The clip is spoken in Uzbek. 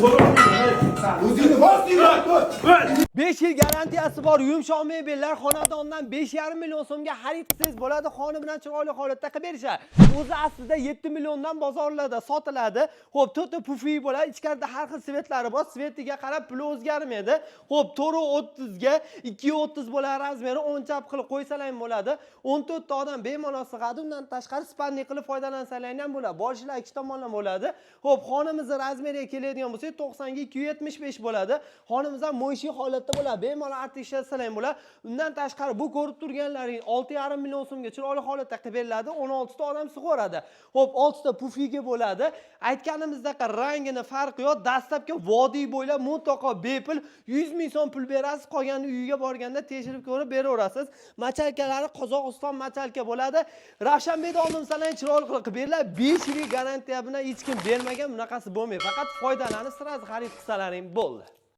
O'zingni bos, 5 yil garantiyasi bor yumshoq mebellar xonadondan 5,5 million so'mga xarid qilsangiz bo'ladi. Xona bilan chiroyli holatda qilib berishadi. O'zi aslida 7 milliondan bozorlarda sotiladi. Xo'p, to'rtta pufi bo'ladi. Ichkarida har xil svetlari bor. Svetiga qarab puli o'zgarmaydi. Xo'p, 430 ga 230 bo'ladi razmeri. 10 chap qilib qo'ysalar ham bo'ladi. 14 ta odam bemalol sig'adi. Undan tashqari spannik qilib foydalansalar ham bo'ladi. Boshlar ikki tomondan bo'ladi. Xo'p, xonamizning razmeriga keladigan bo'lsak 90 ga 275 bo'ladi. Xonamiz ham mo'yshiy holatda bo'ladi. Bemalol artishsalar ham bo'ladi. Undan tashqari bu ko'rib turganlaring 6,5 million so'mga chiroyli holatda qilib beriladi. 16 ta odam sig'oradi. Xo'p, 6 ta pufiga bo'ladi. Aytganimizdek rangini farqi yo'q. Dastlabki vodiy bo'ylab mutlaqo bepul 100 ming so'm pul berasiz. Qolganini uyiga borganda tekshirib ko'rib beraverasiz. Machalkalari Qozog'iston machalka bo'ladi. Ravshanbekda olmamsalar chiroyli qilib beriladi. 5 yillik garantiya bilan hech kim bermagan, bunaqasi bo'lmaydi. Faqat foydalanib sirasi xarid qilsalaring bo'ldi.